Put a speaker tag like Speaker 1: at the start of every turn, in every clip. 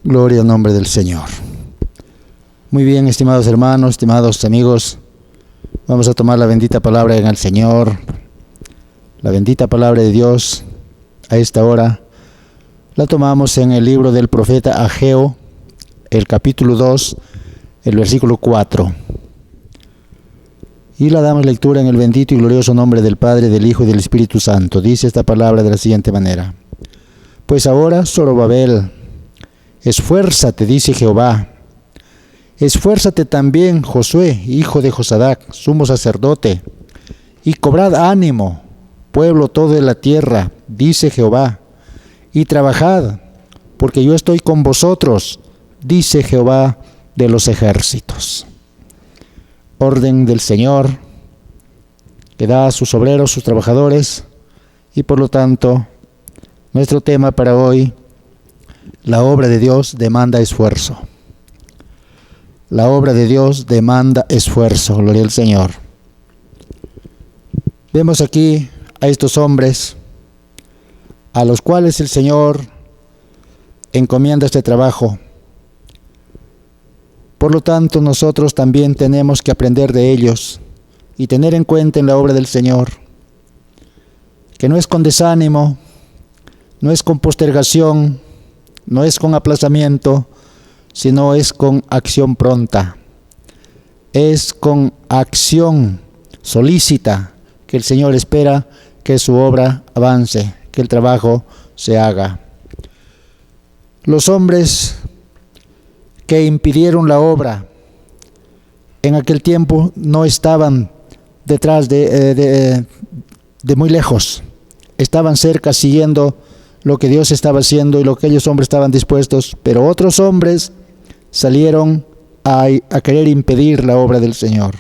Speaker 1: Gloria al nombre del Señor. Muy bien, estimados hermanos, estimados amigos, vamos a tomar la bendita palabra en el Señor, la bendita palabra de Dios. A esta hora la tomamos en el libro del profeta Ageo, el capítulo 2, el versículo 4. Y la damos lectura en el bendito y glorioso nombre del Padre, del Hijo y del Espíritu Santo. Dice esta palabra de la siguiente manera: Pues ahora, Zorobabel, esfuérzate, dice Jehová. Esfuérzate también, Josué, hijo de Josadac, sumo sacerdote, y cobrad ánimo, pueblo todo de la tierra, dice Jehová, y trabajad, porque yo estoy con vosotros, dice Jehová de los ejércitos. Orden del Señor, que da a sus obreros, sus trabajadores, y por lo tanto, nuestro tema para hoy: la obra de Dios demanda esfuerzo. La obra de Dios demanda esfuerzo, gloria al Señor. Vemos aquí a estos hombres a los cuales el Señor encomienda este trabajo. Por lo tanto, nosotros también tenemos que aprender de ellos y tener en cuenta en la obra del Señor que no es con desánimo, no es con postergación, no es con aplazamiento, sino es con acción pronta. Es con acción solícita que el Señor espera que su obra avance, que el trabajo se haga. Los hombres que impidieron la obra en aquel tiempo no estaban detrás de muy lejos, estaban cerca siguiendo lo que Dios estaba haciendo y lo que aquellos hombres estaban dispuestos, pero otros hombres salieron a querer impedir la obra del Señor.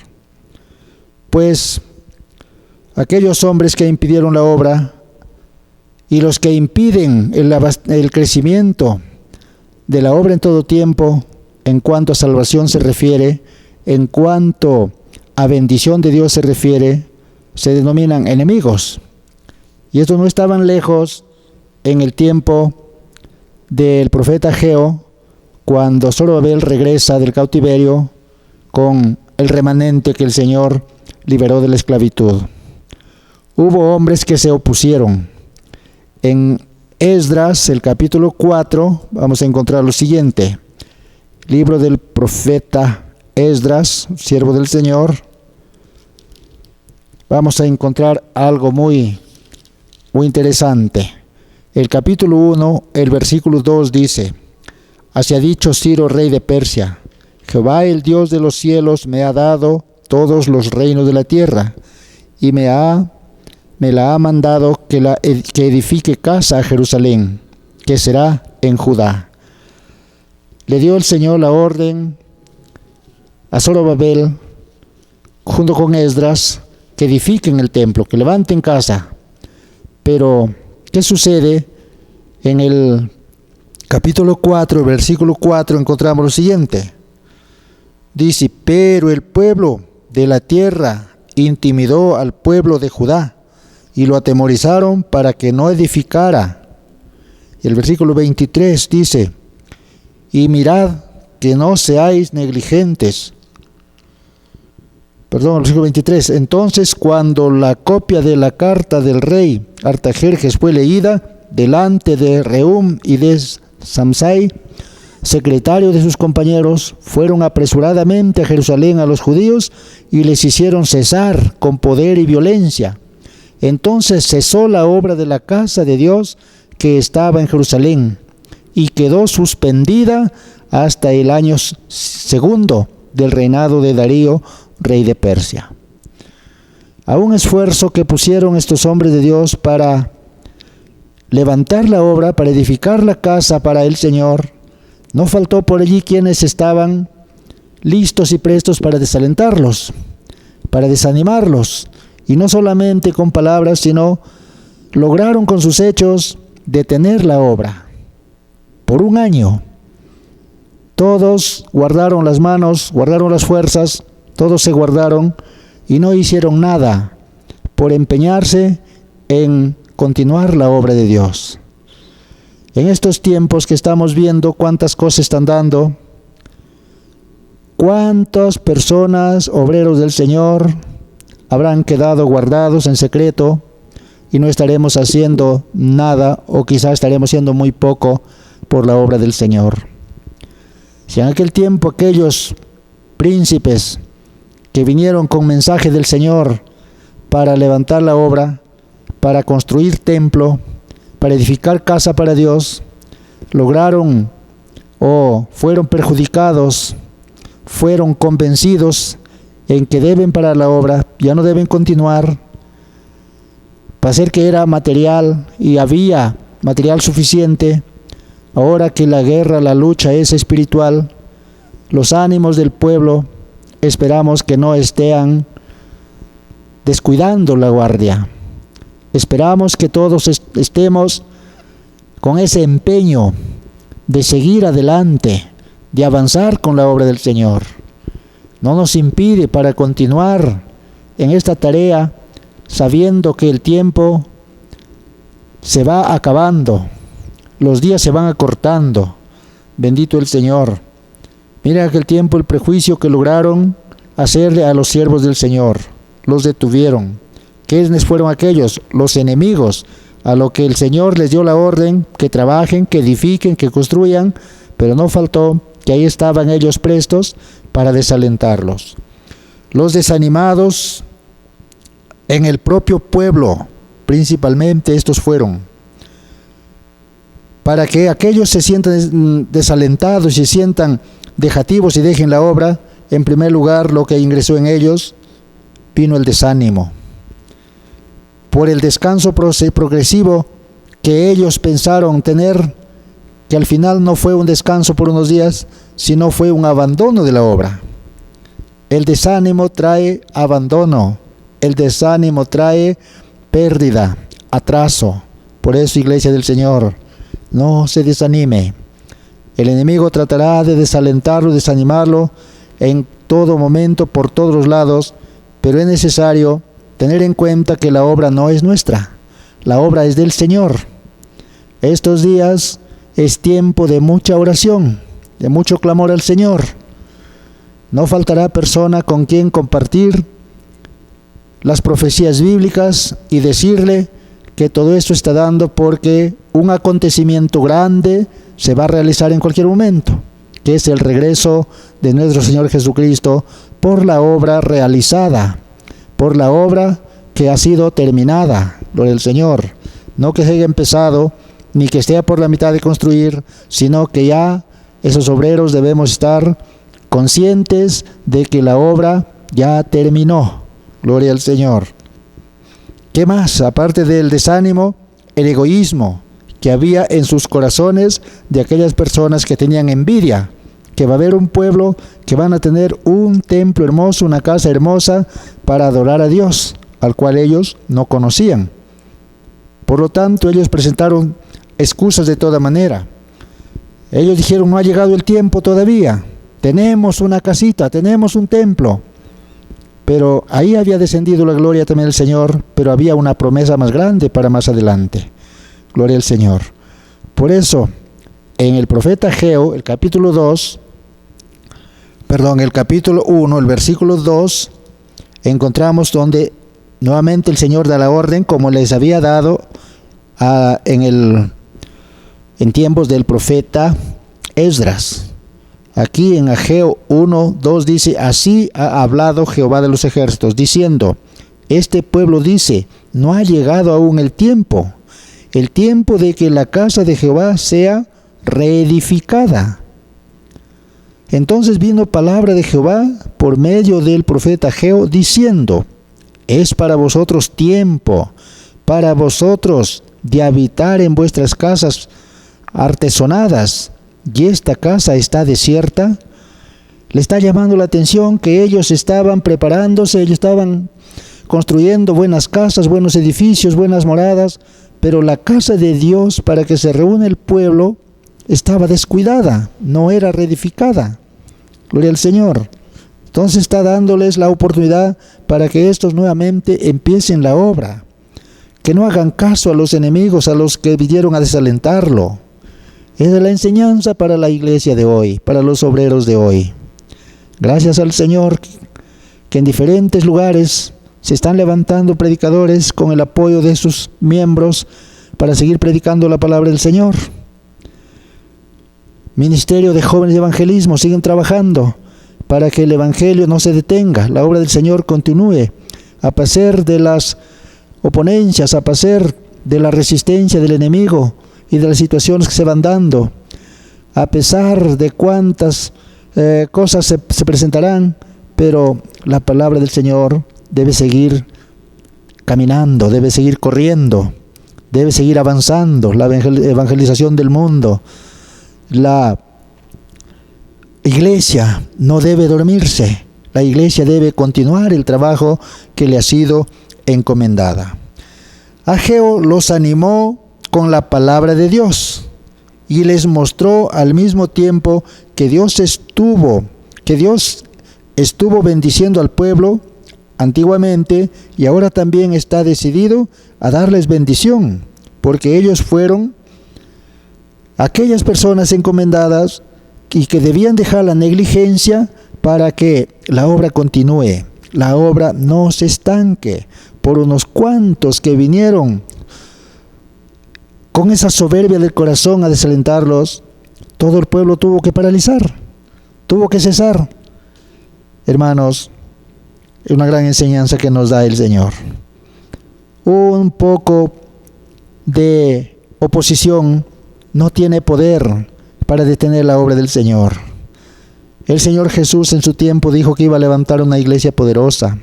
Speaker 1: Pues aquellos hombres que impidieron la obra y los que impiden el crecimiento de la obra en todo tiempo, en cuanto a salvación se refiere, en cuanto a bendición de Dios se refiere, se denominan enemigos. Y estos no estaban lejos en el tiempo del profeta Ageo, cuando Zorobabel regresa del cautiverio con el remanente que el Señor liberó de la esclavitud. Hubo hombres que se opusieron. En Esdras, el capítulo 4, vamos a encontrar lo siguiente. Libro del profeta Esdras, siervo del Señor. Vamos a encontrar algo muy interesante. El capítulo 1, el versículo 2 dice: Así ha dicho Ciro, rey de Persia: Jehová, el Dios de los cielos, me ha dado todos los reinos de la tierra, y me la ha mandado que edifique casa a Jerusalén, que será en Judá. Le dio el Señor la orden a Zorobabel, junto con Esdras, que edifiquen el templo, que levanten casa. Pero, ¿qué sucede? En el capítulo 4, versículo 4, encontramos lo siguiente. Dice: Pero el pueblo de la tierra intimidó al pueblo de Judá, y lo atemorizaron para que no edificara. Y el versículo 23 dice: Y mirad que no seáis negligentes. El versículo 23. Entonces, cuando la copia de la carta del rey Artajerjes fue leída delante de Rehum y de Samsai, secretario de sus compañeros, fueron apresuradamente a Jerusalén a los judíos y les hicieron cesar con poder y violencia. Entonces cesó la obra de la casa de Dios que estaba en Jerusalén y quedó suspendida hasta el año segundo del reinado de Darío, rey de Persia. A un esfuerzo que pusieron estos hombres de Dios para levantar la obra, para edificar la casa para el Señor, no faltó por allí quienes estaban listos y prestos para desalentarlos, para desanimarlos, y no solamente con palabras, sino lograron con sus hechos detener la obra. Por un año, todos guardaron las manos, guardaron las fuerzas todos se guardaron y no hicieron nada por empeñarse en continuar la obra de Dios. En estos tiempos que estamos viendo cuántas cosas están dando, cuántas personas, obreros del Señor, habrán quedado guardados en secreto y no estaremos haciendo nada, o quizás estaremos haciendo muy poco por la obra del Señor. Si en aquel tiempo aquellos príncipes que vinieron con mensaje del Señor para levantar la obra, para construir templo, para edificar casa para Dios, lograron o fueron perjudicados, fueron convencidos en que deben parar la obra, ya no deben continuar, para hacer que era material y había material suficiente. Ahora que la guerra, la lucha es espiritual, los ánimos del pueblo esperamos que no estén descuidando la guardia. Esperamos que todos estemos con ese empeño de seguir adelante, de avanzar con la obra del Señor. No nos impide para continuar en esta tarea, sabiendo que el tiempo se va acabando, los días se van acortando. Bendito el Señor. Mira aquel tiempo el prejuicio que lograron hacerle a los siervos del Señor. Los detuvieron. ¿Quiénes fueron aquellos? Los enemigos, a lo que el Señor les dio la orden que trabajen, que edifiquen, que construyan, pero no faltó que ahí estaban ellos prestos para desalentarlos. Los desanimados en el propio pueblo, principalmente estos fueron, para que aquellos se sientan desalentados y se sientan dejativos y dejen la obra. En primer lugar, lo que ingresó en ellos, vino el desánimo. Por el descanso progresivo que ellos pensaron tener, que al final no fue un descanso por unos días, sino fue un abandono de la obra. El desánimo trae abandono, el desánimo trae pérdida, atraso. Por eso, Iglesia del Señor, no se desanime. El enemigo tratará de desalentarlo, desanimarlo en todo momento, por todos los lados, pero es necesario tener en cuenta que la obra no es nuestra, la obra es del Señor. Estos días es tiempo de mucha oración, de mucho clamor al Señor. No faltará persona con quien compartir las profecías bíblicas y decirle que todo esto está dando porque un acontecimiento grande se va a realizar en cualquier momento, que es el regreso de nuestro Señor Jesucristo por la obra realizada, por la obra que ha sido terminada, gloria al Señor. No que se haya empezado, ni que esté por la mitad de construir, sino que ya esos obreros debemos estar conscientes de que la obra ya terminó, gloria al Señor. ¿Qué más? Aparte del desánimo, el egoísmo que había en sus corazones de aquellas personas que tenían envidia, que va a haber un pueblo que van a tener un templo hermoso, una casa hermosa para adorar a Dios, al cual ellos no conocían. Por lo tanto, ellos presentaron excusas de toda manera. Ellos dijeron, no ha llegado el tiempo todavía, tenemos una casita, tenemos un templo. Pero ahí había descendido la gloria también del Señor, pero había una promesa más grande para más adelante. Gloria al Señor. Por eso, en el profeta Ageo, el capítulo 1, el versículo 2, encontramos donde nuevamente el Señor da la orden, como les había dado en tiempos del profeta Esdras. Aquí en Ageo 1:2 dice, así ha hablado Jehová de los ejércitos, diciendo, este pueblo dice, no ha llegado aún el tiempo de que la casa de Jehová sea reedificada. Entonces vino palabra de Jehová por medio del profeta Ageo, diciendo, es para vosotros tiempo, para vosotros de habitar en vuestras casas artesonadas, y esta casa está desierta. Le está llamando la atención que ellos estaban preparándose, ellos estaban construyendo buenas casas, buenos edificios, buenas moradas, pero la casa de Dios para que se reúne el pueblo estaba descuidada, no era reedificada. Gloria al Señor. Entonces está dándoles la oportunidad para que estos nuevamente empiecen la obra. Que no hagan caso a los enemigos, a los que vinieron a desalentarlo. Esa es la enseñanza para la iglesia de hoy, para los obreros de hoy. Gracias al Señor que en diferentes lugares se están levantando predicadores con el apoyo de sus miembros para seguir predicando la palabra del Señor. Ministerio de jóvenes de evangelismo siguen trabajando para que el evangelio no se detenga, la obra del Señor continúe, a pesar de las oponencias, a pesar de la resistencia del enemigo y de las situaciones que se van dando, a pesar de cuántas cosas se presentarán, pero la palabra del Señor debe seguir caminando, debe seguir corriendo, debe seguir avanzando, la evangelización del mundo. La iglesia no debe dormirse, la iglesia debe continuar el trabajo que le ha sido encomendada. Ageo los animó con la palabra de Dios y les mostró al mismo tiempo que Dios estuvo bendiciendo al pueblo antiguamente y ahora también está decidido a darles bendición, porque ellos fueron aquellas personas encomendadas y que debían dejar la negligencia para que la obra continúe, la obra no se estanque. Por unos cuantos que vinieron con esa soberbia del corazón a desalentarlos, todo el pueblo tuvo que paralizar, tuvo que cesar. Hermanos, es una gran enseñanza que nos da el Señor. Un poco de oposición no tiene poder para detener la obra del Señor. El Señor Jesús en su tiempo dijo que iba a levantar una iglesia poderosa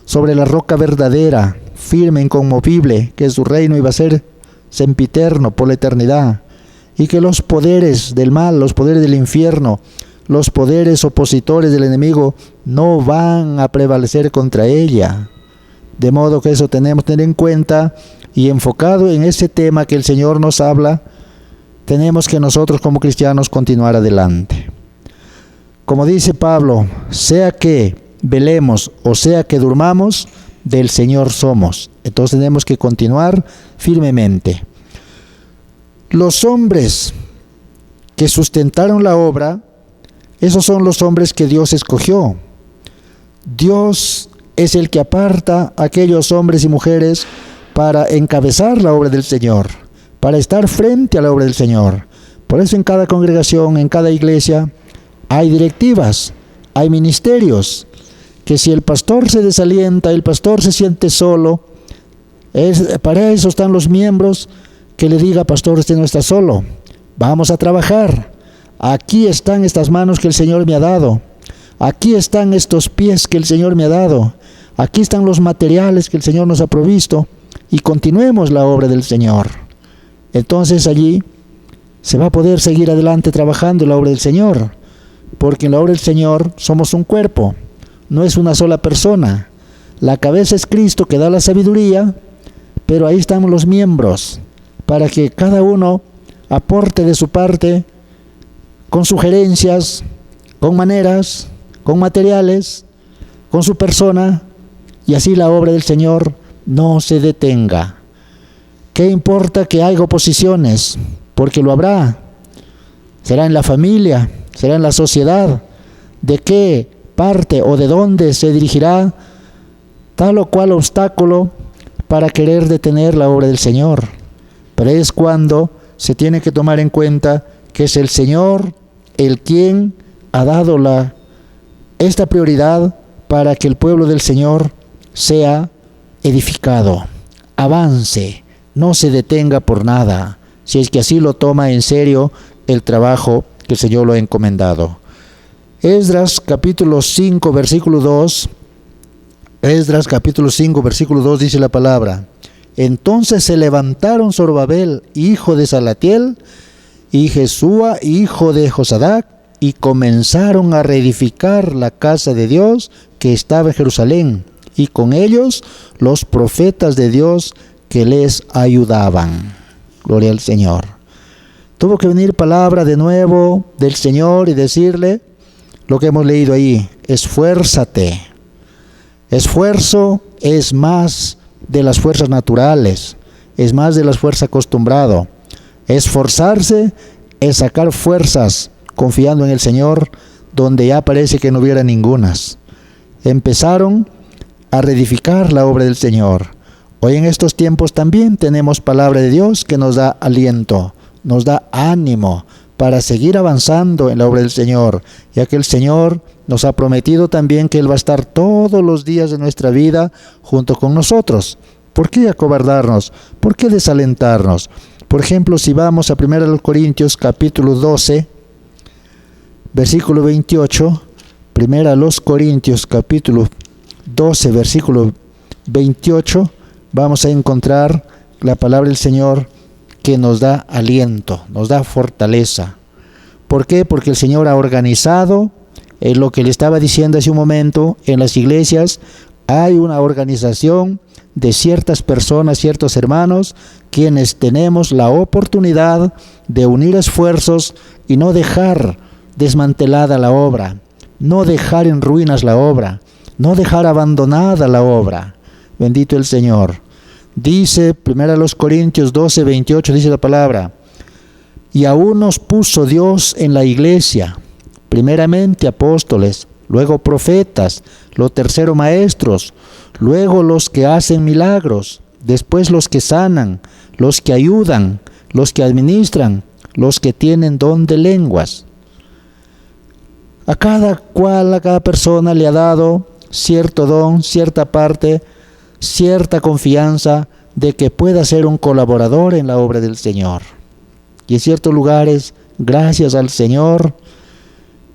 Speaker 1: sobre la roca verdadera, firme, inconmovible, que su reino iba a ser sempiterno por la eternidad, y que los poderes del mal, los poderes del infierno, los poderes opositores del enemigo no van a prevalecer contra ella. De modo que eso tenemos que tener en cuenta, y enfocado en ese tema que el Señor nos habla, tenemos que nosotros como cristianos continuar adelante. Como dice Pablo, sea que velemos o sea que durmamos, del Señor somos. Entonces tenemos que continuar firmemente. Los hombres que sustentaron la obra, esos son los hombres que Dios escogió. Dios es el que aparta a aquellos hombres y mujeres para encabezar la obra del Señor, para estar frente a la obra del Señor. Por eso en cada congregación, en cada iglesia, hay directivas, hay ministerios, que si el pastor se desalienta, el pastor se siente solo, para eso están los miembros que le diga: pastor, usted no está solo, vamos a trabajar, aquí están estas manos que el Señor me ha dado, aquí están estos pies que el Señor me ha dado, aquí están los materiales que el Señor nos ha provisto, y continuemos la obra del Señor. Entonces allí se va a poder seguir adelante trabajando la obra del Señor, porque en la obra del Señor somos un cuerpo, no es una sola persona. La cabeza es Cristo que da la sabiduría, pero ahí están los miembros, para que cada uno aporte de su parte, con sugerencias, con maneras, con materiales, con su persona, y así la obra del Señor no se detenga. ¿Qué importa que haya oposiciones? Porque lo habrá. Será en la familia, será en la sociedad. ¿De qué parte o de dónde se dirigirá tal o cual obstáculo para querer detener la obra del Señor? Pero es cuando se tiene que tomar en cuenta que es el Señor el quien ha dado esta prioridad para que el pueblo del Señor sea edificado, avance, no se detenga por nada, si es que así lo toma en serio el trabajo que el Señor lo ha encomendado. Esdras capítulo 5 versículo 2, Esdras capítulo 5 versículo 2 dice la palabra: entonces se levantaron Zorobabel, hijo de Salatiel, y Jesúa, hijo de Josadac, y comenzaron a reedificar la casa de Dios que estaba en Jerusalén, y con ellos los profetas de Dios que les ayudaban. Gloria al Señor. Tuvo que venir palabra de nuevo del Señor y decirle: lo que hemos leído ahí, esfuérzate. Esfuerzo es más de las fuerzas naturales, es más de las fuerzas acostumbrado. Esforzarse es sacar fuerzas confiando en el Señor donde ya parece que no hubiera ningunas. Empezaron a reedificar la obra del Señor. Hoy en estos tiempos también tenemos palabra de Dios que nos da aliento, nos da ánimo para seguir avanzando en la obra del Señor, ya que el Señor nos ha prometido también que Él va a estar todos los días de nuestra vida junto con nosotros. ¿Por qué acobardarnos? ¿Por qué desalentarnos? Por ejemplo, si vamos a 1 Corintios capítulo 12, versículo 28, 1 Corintios capítulo 12, versículo 28, vamos a encontrar la palabra del Señor que nos da aliento, nos da fortaleza. ¿Por qué? Porque el Señor ha organizado, lo que le estaba diciendo hace un momento, en las iglesias hay una organización de ciertas personas, ciertos hermanos, quienes tenemos la oportunidad de unir esfuerzos y no dejar desmantelada la obra, no dejar en ruinas la obra, no dejar abandonada la obra. Bendito el Señor. Dice 1 Corintios 12, 28, dice la palabra: y aún nos puso Dios en la iglesia, primeramente apóstoles, luego profetas, lo tercero maestros, luego los que hacen milagros, después los que sanan, los que ayudan, los que administran, los que tienen don de lenguas. A cada cual, a cada persona le ha dado cierto don, cierta parte, cierta confianza de que pueda ser un colaborador en la obra del Señor. Y en ciertos lugares, gracias al Señor,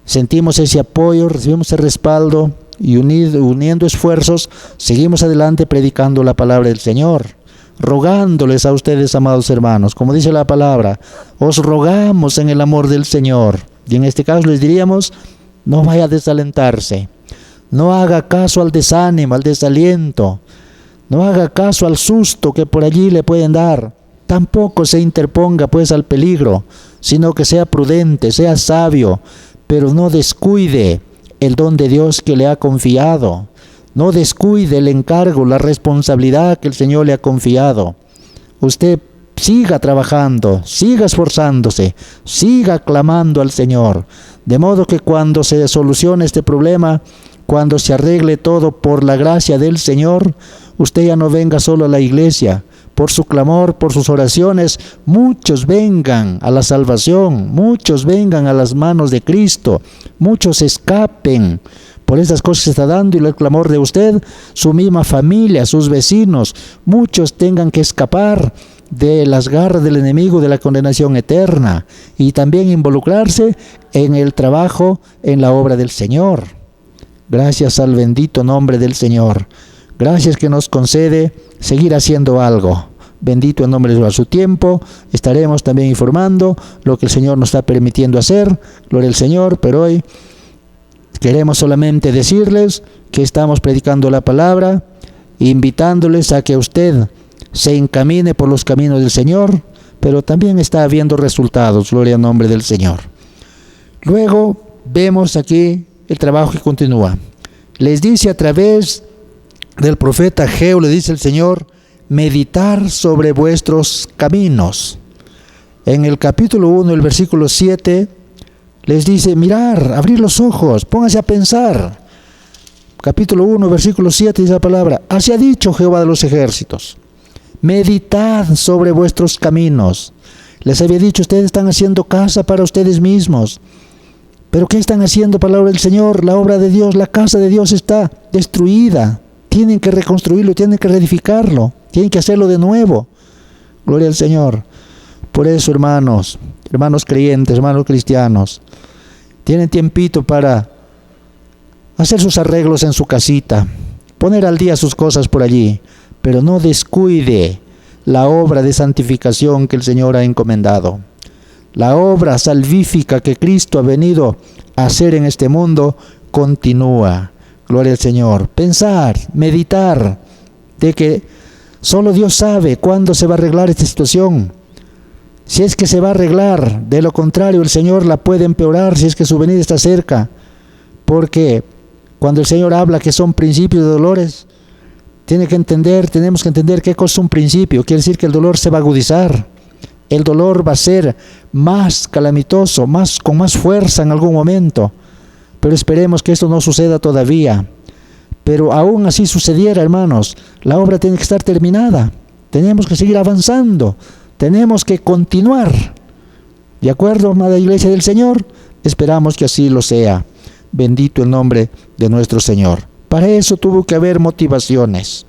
Speaker 1: sentimos ese apoyo, recibimos ese respaldo y uniendo esfuerzos, seguimos adelante predicando la palabra del Señor, rogándoles a ustedes, amados hermanos, como dice la palabra, os rogamos en el amor del Señor. Y en este caso les diríamos, no vaya a desalentarse, no haga caso al desánimo, al desaliento, no haga caso al susto que por allí le pueden dar, tampoco se interponga pues al peligro, sino que sea prudente, sea sabio, pero no descuide el don de Dios que le ha confiado, no descuide el encargo, la responsabilidad que el Señor le ha confiado. Usted siga trabajando, siga esforzándose, siga clamando al Señor, de modo que cuando se solucione este problema, cuando se arregle todo por la gracia del Señor, usted ya no venga solo a la iglesia. Por su clamor, por sus oraciones, muchos vengan a la salvación, muchos vengan a las manos de Cristo, muchos escapen por estas cosas que se está dando, y el clamor de usted, su misma familia, sus vecinos, muchos tengan que escapar de las garras del enemigo, de la condenación eterna, y también involucrarse en el trabajo, en la obra del Señor. Gracias al bendito nombre del Señor. Gracias que nos concede seguir haciendo algo. Bendito el nombre de Dios. A su tiempo estaremos también informando lo que el Señor nos está permitiendo hacer. Gloria al Señor. Pero hoy queremos solamente decirles que estamos predicando la palabra, invitándoles a que usted se encamine por los caminos del Señor, pero también está habiendo resultados. Gloria al nombre del Señor. Luego vemos aquí el trabajo que continúa. Les dice a través del profeta Ageo, le dice el Señor, meditar sobre vuestros caminos. En el capítulo 1, el versículo 7, les dice, mirar, abrir los ojos, pónganse a pensar. Capítulo 1, versículo 7, dice la palabra, así ha dicho Jehová de los ejércitos, meditad sobre vuestros caminos. Les había dicho, ustedes están haciendo casa para ustedes mismos. ¿Pero qué están haciendo para la obra del Señor? La obra de Dios, la casa de Dios está destruida. Tienen que reconstruirlo, tienen que reedificarlo, tienen que hacerlo de nuevo. Gloria al Señor. Por eso, hermanos creyentes, hermanos cristianos, tienen tiempito para hacer sus arreglos en su casita, poner al día sus cosas por allí, pero no descuide la obra de santificación que el Señor ha encomendado. La obra salvífica que Cristo ha venido a hacer en este mundo continúa. Gloria al Señor. Pensar, meditar, de que solo Dios sabe cuándo se va a arreglar esta situación. Si es que se va a arreglar, de lo contrario el Señor la puede empeorar si es que su venida está cerca. porque cuando el Señor habla que son principios de dolores, tenemos que entender qué cosa es un principio. Quiere decir que el dolor se va a agudizar, el dolor va a ser más calamitoso, con más fuerza en algún momento, pero esperemos que esto no suceda todavía. Pero aún así sucediera, hermanos, la obra tiene que estar terminada, tenemos que seguir avanzando, tenemos que continuar. ¿De acuerdo, amada Iglesia del Señor? Esperamos que así lo sea. Bendito el nombre de nuestro Señor. Para eso tuvo que haber motivaciones.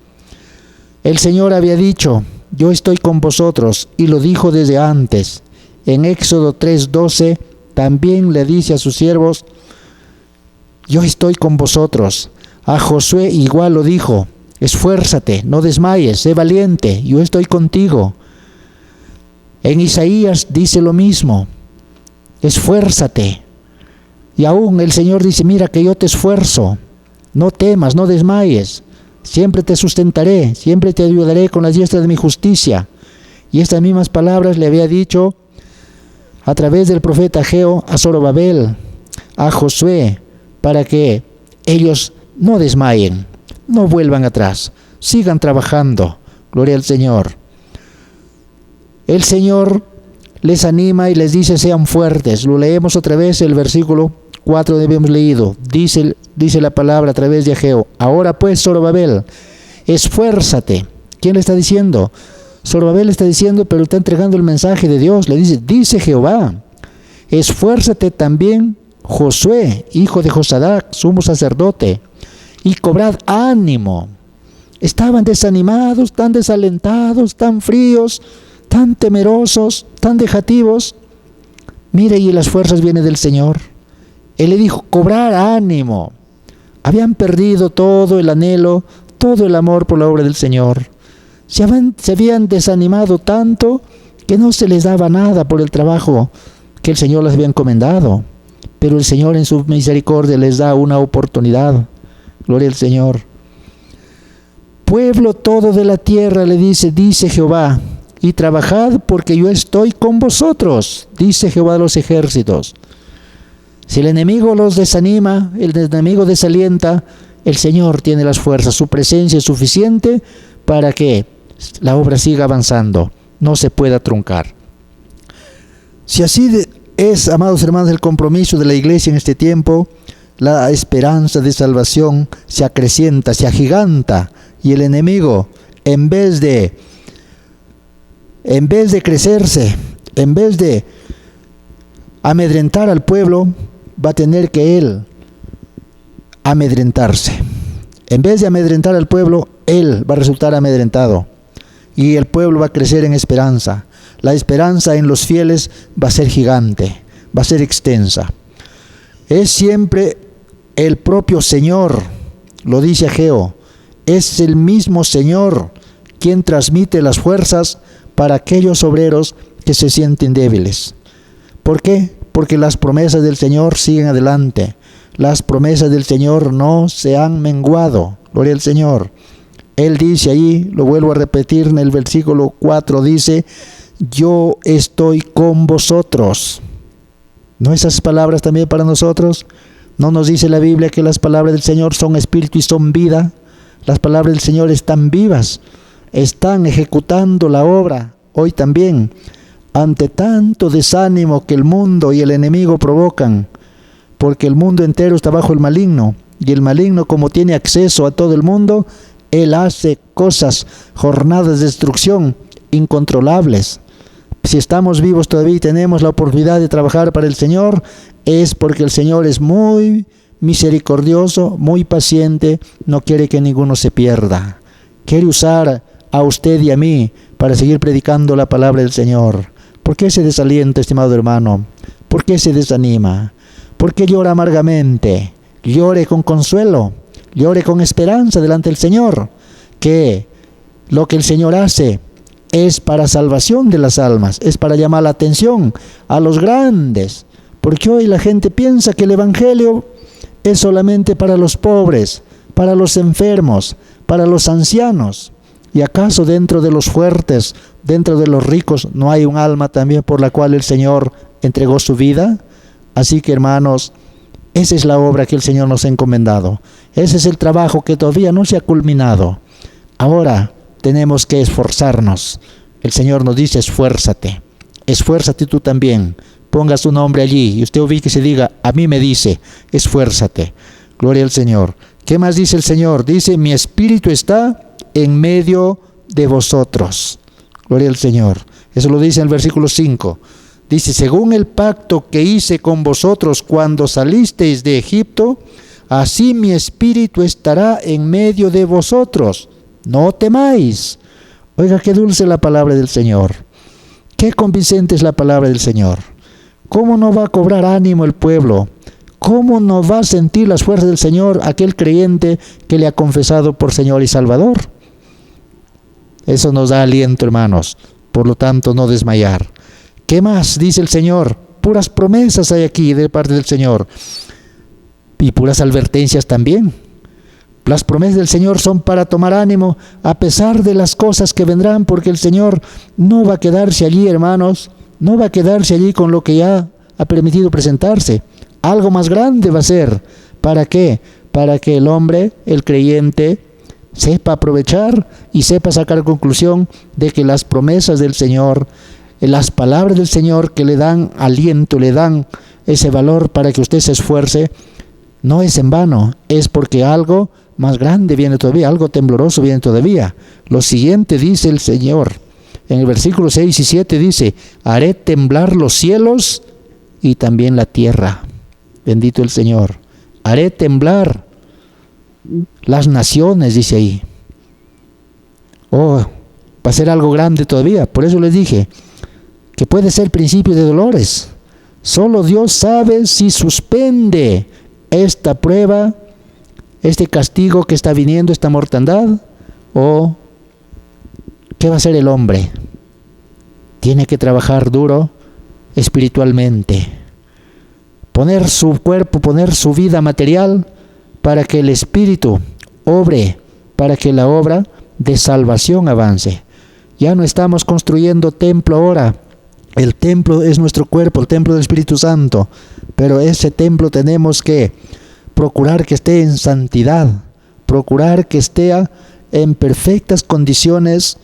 Speaker 1: El Señor había dicho, yo estoy con vosotros, y lo dijo desde antes. En Éxodo 3:12 también le dice a sus siervos, yo estoy con vosotros. A Josué igual lo dijo, esfuérzate, no desmayes, sé valiente, yo estoy contigo. En Isaías dice lo mismo, esfuérzate. Y aún el Señor dice, mira que yo te esfuerzo, no temas, no desmayes, siempre te sustentaré, siempre te ayudaré con las diestra de mi justicia. Y estas mismas palabras le había dicho a través del profeta Ageo a Zorobabel, a Josué, para que ellos no desmayen, no vuelvan atrás, sigan trabajando. Gloria al Señor. El Señor les anima y les dice, sean fuertes. Lo leemos otra vez, el versículo 4 habíamos leído. Dice la palabra a través de Ageo. Ahora pues, Zorobabel, esfuérzate. ¿Quién le está diciendo? Zorobabel está diciendo, pero está entregando el mensaje de Dios. Le dice Jehová, esfuérzate también Josué, hijo de Josadac, sumo sacerdote, y cobrad ánimo. Estaban desanimados, tan desalentados, tan fríos, tan temerosos, tan dejativos. Mire, y las fuerzas vienen del Señor. Él le dijo, cobrar ánimo. Habían perdido todo el anhelo, todo el amor por la obra del Señor. Se habían desanimado tanto que no se les daba nada por el trabajo que el Señor les había encomendado. Pero el Señor en su misericordia les da una oportunidad. Gloria al Señor. Pueblo todo de la tierra, le dice Jehová, y trabajad porque yo estoy con vosotros, dice Jehová de los ejércitos. Si el enemigo los desanima, el enemigo desalienta, el Señor tiene las fuerzas, su presencia es suficiente para que la obra siga avanzando, no se pueda truncar. Si así es, amados hermanos, el compromiso de la iglesia en este tiempo, la esperanza de salvación se acrecienta, se agiganta, y el enemigo, en vez de crecerse, en vez de amedrentar al pueblo, va a tener que él amedrentarse. En vez de amedrentar al pueblo, él va a resultar amedrentado, y el pueblo va a crecer en esperanza. La esperanza en los fieles va a ser gigante, va a ser extensa. Es siempre el propio Señor, lo dice Ageo, es el mismo Señor quien transmite las fuerzas para aquellos obreros que se sienten débiles. ¿Por qué? Porque las promesas del Señor siguen adelante. Las promesas del Señor no se han menguado. Gloria al Señor. Él dice ahí, lo vuelvo a repetir en el versículo 4, dice, yo estoy con vosotros. ¿No esas palabras también para nosotros? ¿No nos dice la Biblia que las palabras del Señor son espíritu y son vida? Las palabras del Señor están vivas, están ejecutando la obra hoy también. Ante tanto desánimo que el mundo y el enemigo provocan, porque el mundo entero está bajo el maligno, y el maligno, como tiene acceso a todo el mundo, él hace cosas, jornadas de destrucción incontrolables. Si estamos vivos todavía y tenemos la oportunidad de trabajar para el Señor, es porque el Señor es muy misericordioso, muy paciente, no quiere que ninguno se pierda. Quiere usar a usted y a mí para seguir predicando la palabra del Señor. ¿Por qué se desalienta, estimado hermano? ¿Por qué se desanima? ¿Por qué llora amargamente? Llore con consuelo, llore con esperanza delante del Señor, que lo que el Señor hace es para salvación de las almas, es para llamar la atención a los grandes, porque hoy la gente piensa que el Evangelio es solamente para los pobres, para los enfermos, para los ancianos. ¿Y acaso dentro de los fuertes, dentro de los ricos, no hay un alma también por la cual el Señor entregó su vida? Así que, hermanos, Esa es la obra que el Señor nos ha encomendado. Ese es el trabajo que todavía no se ha culminado. Ahora tenemos que esforzarnos. El Señor nos dice, esfuérzate. Esfuérzate tú también. Ponga su nombre allí y usted ubique y se diga, a mí me dice, esfuérzate. Gloria al Señor. ¿Qué más dice el Señor? Dice, mi espíritu está en medio de vosotros. Gloria al Señor. Eso lo dice en el versículo 5. Dice, según el pacto que hice con vosotros cuando salisteis de Egipto, así mi espíritu estará en medio de vosotros. No temáis. Oiga, qué dulce la palabra del Señor. Qué convincente es la palabra del Señor. ¿Cómo no va a cobrar ánimo el pueblo? ¿Cómo no va a sentir las fuerzas del Señor aquel creyente que le ha confesado por Señor y Salvador? Eso nos da aliento, hermanos. Por lo tanto, no desmayar. ¿Qué más dice el Señor? Puras promesas hay aquí de parte del Señor. Y puras advertencias también. Las promesas del Señor son para tomar ánimo a pesar de las cosas que vendrán, porque el Señor no va a quedarse allí, hermanos. No va a quedarse allí con lo que ya ha permitido presentarse. Algo más grande va a ser. ¿Para qué? Para que el hombre, el creyente, sepa aprovechar y sepa sacar conclusión de que las promesas del Señor, las palabras del Señor que le dan aliento, le dan ese valor para que usted se esfuerce, no es en vano, es porque algo más grande viene todavía, algo tembloroso viene todavía. Lo siguiente dice el Señor, en el versículo 6 y 7 dice, haré temblar los cielos y también la tierra. Bendito el Señor. Haré temblar las naciones, dice ahí. Oh, va a ser algo grande todavía. Por eso les dije que puede ser principio de dolores. Solo Dios sabe si suspende esta prueba, este castigo que está viniendo, esta mortandad, o ¿qué va a hacer el hombre? Tiene que trabajar duro espiritualmente, poner su cuerpo, poner su vida material para que el Espíritu obre, para que la obra de salvación avance. Ya no estamos construyendo templo ahora. El templo es nuestro cuerpo, el templo del Espíritu Santo, pero ese templo tenemos que procurar que esté en santidad, procurar que esté en perfectas condiciones,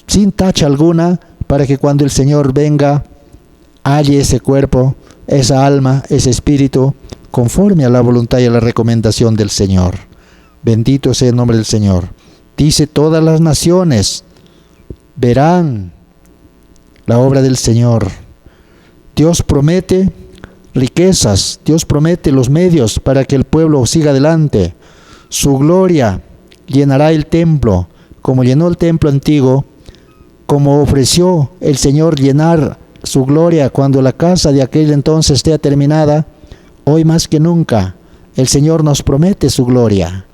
Speaker 1: sin tacha alguna, para que cuando el Señor venga, halle ese cuerpo, esa alma, ese espíritu, conforme a la voluntad y a la recomendación del Señor. Bendito sea el nombre del Señor. Dice, todas las naciones verán la obra del Señor. Dios promete riquezas, Dios promete los medios para que el pueblo siga adelante. Su gloria llenará el templo, como llenó el templo antiguo, como ofreció el Señor llenar su gloria cuando la casa de aquel entonces esté terminada. Hoy más que nunca el Señor nos promete su gloria.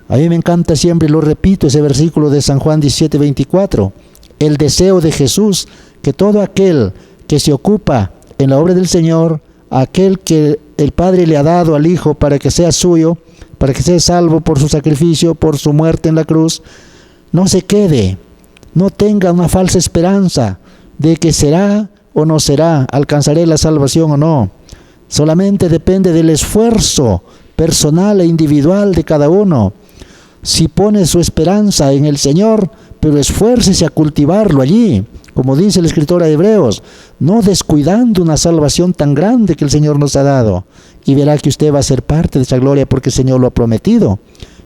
Speaker 1: A mí me encanta, siempre lo repito, ese versículo de San Juan 17:24. El deseo de Jesús, que todo aquel que se ocupa en la obra del Señor, aquel que el Padre le ha dado al Hijo para que sea suyo, para que sea salvo por su sacrificio, por su muerte en la cruz, no se quede, no tenga una falsa esperanza de que será o no será, alcanzaré la salvación o no. Solamente depende del esfuerzo personal e individual de cada uno. Si pone su esperanza en el Señor, pero esfuércese a cultivarlo allí, como dice el escritor a Hebreos, no descuidando una salvación tan grande que el Señor nos ha dado, y verá que usted va a ser parte de esa gloria porque el Señor lo ha prometido.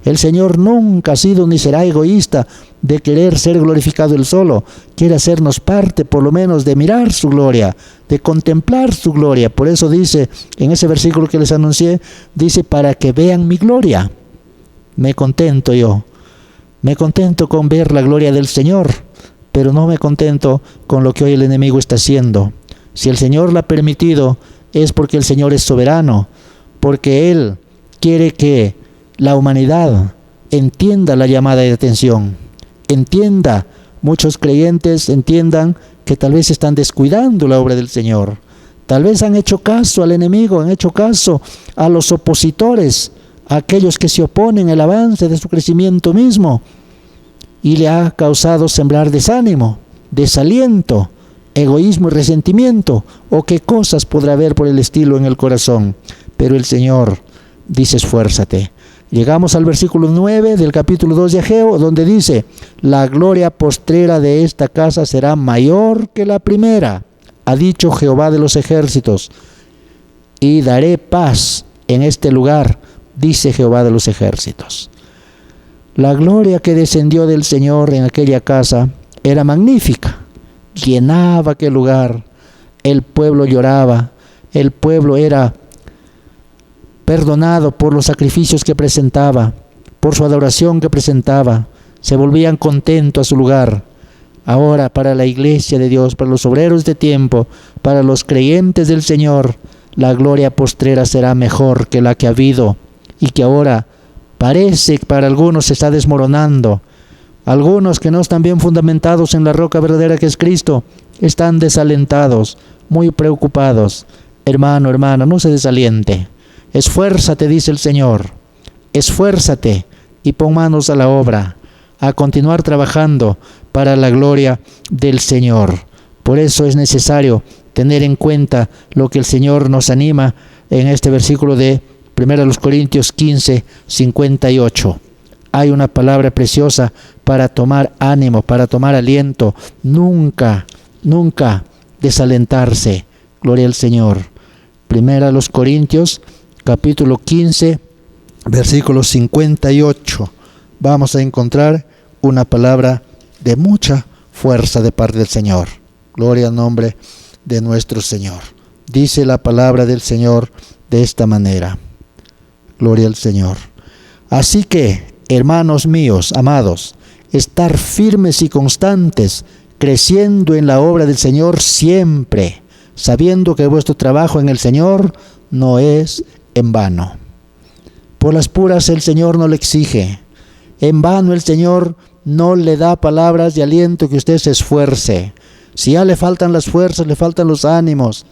Speaker 1: El Señor nunca ha sido ni será egoísta de querer ser glorificado Él solo. Quiere hacernos parte, por lo menos, de mirar su gloria, de contemplar su gloria. Por eso dice, en ese versículo que les anuncié, dice, para que vean mi gloria. Me contento yo. Me contento con ver la gloria del Señor, pero no me contento con lo que hoy el enemigo está haciendo. Si el Señor lo ha permitido, es porque el Señor es soberano, porque Él quiere que la humanidad entienda la llamada de atención, entienda, muchos creyentes entiendan que tal vez están descuidando la obra del Señor, tal vez han hecho caso al enemigo, han hecho caso a los opositores, a aquellos que se oponen al avance de su crecimiento mismo, y le ha causado sembrar desánimo, desaliento, egoísmo y resentimiento, o qué cosas podrá haber por el estilo en el corazón. pero el Señor dice esfuérzate. Llegamos al versículo 9 del capítulo 2 de Ageo, donde dice, la gloria postrera de esta casa será mayor que la primera, ha dicho Jehová de los ejércitos, y daré paz en este lugar, dice Jehová de los ejércitos. La gloria que descendió del Señor en aquella casa era magnífica, llenaba aquel lugar, el pueblo lloraba, el pueblo era perdonado por los sacrificios que presentaba, por su adoración que presentaba, se volvían contentos a su lugar. Ahora para la iglesia de Dios, para los obreros de tiempo, para los creyentes del Señor, la gloria postrera será mejor que la que ha habido y que ahora parece que para algunos se está desmoronando. Algunos que no están bien fundamentados en la roca verdadera que es Cristo, están desalentados, muy preocupados. Hermano, hermana, no se desaliente. Esfuérzate, dice el Señor, esfuérzate y pon manos a la obra, a continuar trabajando para la gloria del Señor. Por eso es necesario tener en cuenta lo que el Señor nos anima en este versículo de 1 Corintios 15, 58. Hay una palabra preciosa para tomar ánimo, para tomar aliento. Nunca, nunca desalentarse. Gloria al Señor. 1 Corintios capítulo 15, versículo 58. Vamos a encontrar una palabra de mucha fuerza de parte del Señor. Gloria al nombre de nuestro Señor. Dice la palabra del Señor de esta manera. Gloria al Señor. Así que, hermanos míos, amados, estar firmes y constantes, creciendo en la obra del Señor siempre, sabiendo que vuestro trabajo en el Señor no es en vano. Por las puras el Señor no le exige. En vano el Señor no le da palabras de aliento que usted se esfuerce. Si ya le faltan las fuerzas, le faltan los ánimos,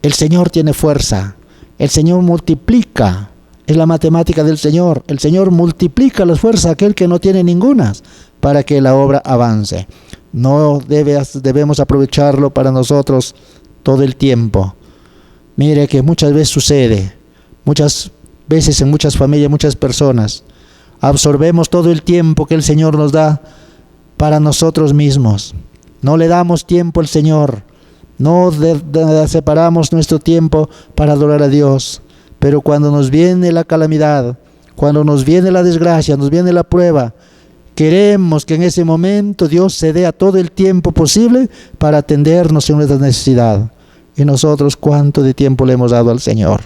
Speaker 1: el Señor tiene fuerza. El Señor multiplica. Es la matemática del Señor. El Señor multiplica las fuerzas a aquel que no tiene ningunas para que la obra avance. No debemos aprovecharlo para nosotros todo el tiempo. Mire que muchas veces sucede, muchas veces en muchas familias, muchas personas, absorbemos todo el tiempo que el Señor nos da para nosotros mismos. No le damos tiempo al Señor, no separamos nuestro tiempo para adorar a Dios. Pero cuando nos viene la calamidad, cuando nos viene la desgracia, nos viene la prueba, queremos que en ese momento Dios se dé a todo el tiempo posible para atendernos en nuestra necesidad. Y nosotros, ¿cuánto de tiempo le hemos dado al Señor?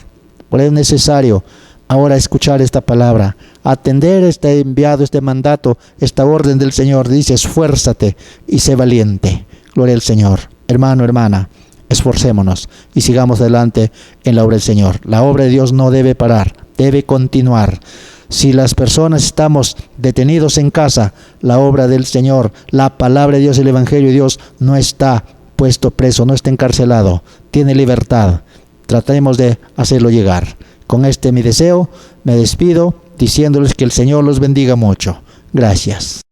Speaker 1: Por eso es necesario ahora escuchar esta palabra, atender este enviado, este mandato, esta orden del Señor. Dice, esfuérzate y sé valiente. Gloria al Señor. Hermano, hermana, esforcémonos y sigamos adelante en la obra del Señor. La obra de Dios no debe parar, debe continuar. Si las personas estamos detenidos en casa, la obra del Señor, la palabra de Dios, el Evangelio de Dios no está puesto preso, no está encarcelado, tiene libertad. Tratemos de hacerlo llegar. Con mi deseo, me despido diciéndoles que el Señor los bendiga mucho. Gracias.